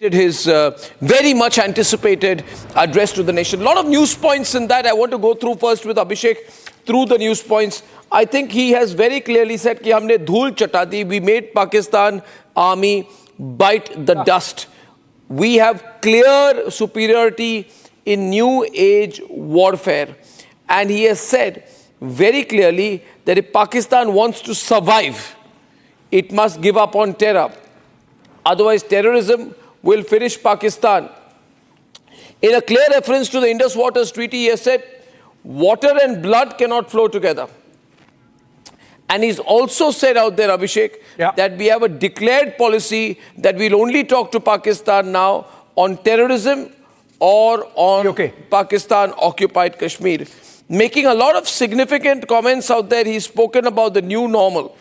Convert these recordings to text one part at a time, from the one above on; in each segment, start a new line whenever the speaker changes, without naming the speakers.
did his very much anticipated address to the nation. A lot of news points in that. I want to go through first with Abhishek through the news points. I think he has very clearly said कि हमने धूल चटा दी. We made Pakistan army bite the dust. We have clear superiority in new age warfare. And he has said very clearly that if Pakistan wants to survive, it must give up on terror. Otherwise, terrorism will finish Pakistan. In a clear reference to the Indus Waters Treaty, he has said, water and blood cannot flow together. And he's also said out there, Abhishek, that we have a declared policy that we'll only talk to Pakistan now on terrorism or on Pakistan-occupied Kashmir. Making a lot of significant comments out there. He's spoken about the new normal.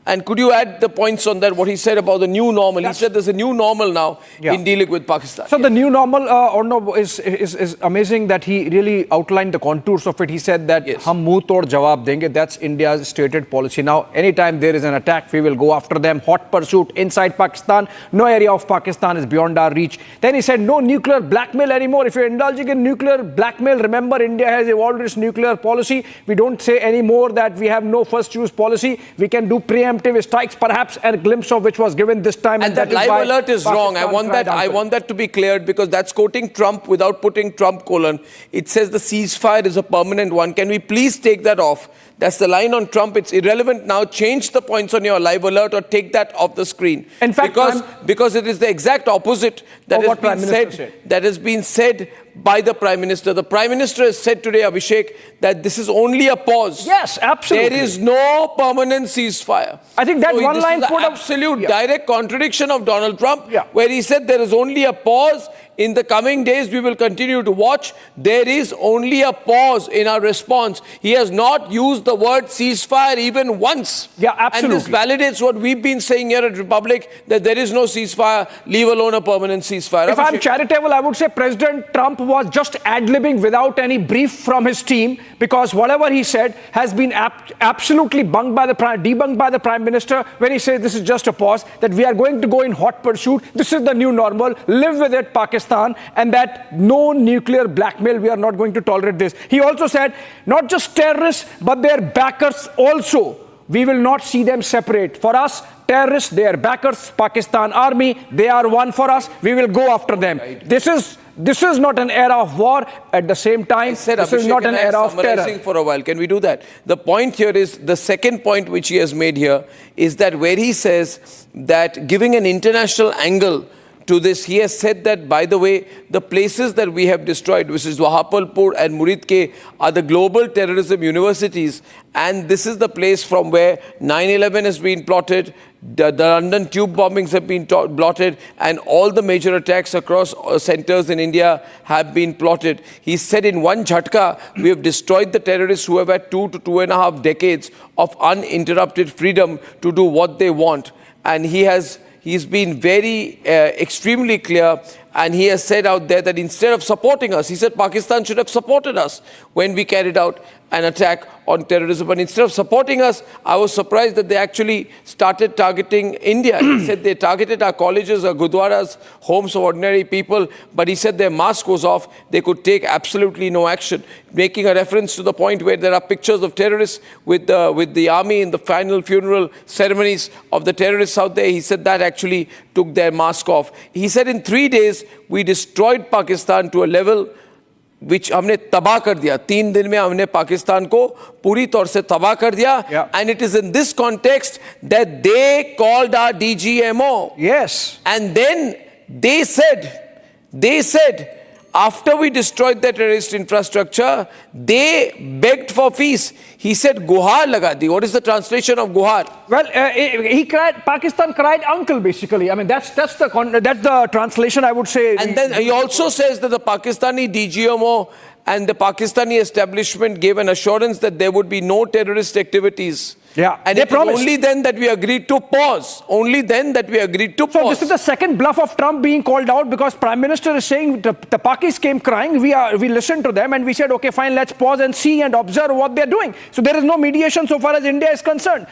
And could you add the points on that, what he said about the new normal? He said there's a new normal now in dealing with Pakistan.
So the new normal, Arnab, is amazing that he really outlined the contours of it. He said that hum muh tod jawab denge. That's India's stated policy. Now, anytime there is an attack, we will go after them. Hot pursuit inside Pakistan. No area of Pakistan is beyond our reach. Then he said no nuclear blackmail anymore. If you're indulging in nuclear blackmail, remember India has evolved its nuclear policy. We don't say anymore that we have no first choose policy. We can do preemptive strikes, perhaps a glimpse of which was given this time.
And that live alert is wrong. I want that to be cleared, because that's quoting Trump without putting Trump colon. It says the ceasefire is a permanent one. Can we please take that off? That's the line on Trump. It's irrelevant now. Change the points on your live alert or take that off the screen.
In fact,
because it is the exact opposite that has been said by the Prime Minister. The Prime Minister has said today, Abhishek, that this is only a pause.
Yes, absolutely.
There is no permanent ceasefire.
I think that one line
put up absolute direct contradiction of Donald Trump, where he said there is only a pause. In the coming days, we will continue to watch. There is only a pause in our response. He has not used the word ceasefire even once.
Yeah, absolutely.
And this validates what we've been saying here at Republic, that there is no ceasefire, leave alone a permanent ceasefire.
If I'm charitable, I would say President Trump was just ad-libbing without any brief from his team, because whatever he said has been absolutely debunked by the Prime Minister when he says this is just a pause, that we are going to go in hot pursuit. This is the new normal. Live with it, Pakistan. And that no nuclear blackmail, we are not going to tolerate this. He also said not just terrorists, but their backers also. We will not see them separate. For us, terrorists, their backers, Pakistan army, they are one for us. We will go after them. This is not an era of war. At the same time, this is not an era of terror.
For a while. Can we do that? The point here is, the second point which he has made here is that where he says that giving an international angle to this, he has said that, by the way, the places that we have destroyed, which is Wahapalpur and Muridke, are the global terrorism universities. And this is the place from where 9/11 has been plotted, the London tube bombings have been plotted, and all the major attacks across centers in India have been plotted. He said in one jhatka, we have destroyed the terrorists who have had 2 to 2.5 decades of uninterrupted freedom to do what they want. And he's been very extremely clear, and he has said out there that instead of supporting us, he said Pakistan should have supported us when we carried out an attack on terrorism. But instead of supporting us, I was surprised that they actually started targeting India. He said they targeted our colleges, our gurdwaras, homes of ordinary people, but he said their mask was off. They could take absolutely no action, making a reference to the point where there are pictures of terrorists with the army in the final funeral ceremonies of the terrorists out there. He said that actually took their mask off. He said in 3 days, we destroyed Pakistan to a level which हमने तबाह कर दिया. 3 दिन में हमने पाकिस्तान को पूरी तौर से तबाह कर दिया. And it is in this context that they called our DGMO.
Yes.
And then they said, after we destroyed the terrorist infrastructure, they begged for peace. He said, Guhar laga di. What is the translation of Guhar?
Well, he cried, Pakistan cried uncle, basically. I mean, that's the translation, I would say.
And then he also says that the Pakistani DGMO and the Pakistani establishment gave an assurance that there would be no terrorist activities. And it was only then that we agreed to pause. Only then that we agreed to pause.
So this is the second bluff of Trump being called out, because Prime Minister is saying the Pakis came crying. We listened to them and we said, okay, fine, let's pause and see and observe what they're doing. So there is no mediation so far as India is concerned.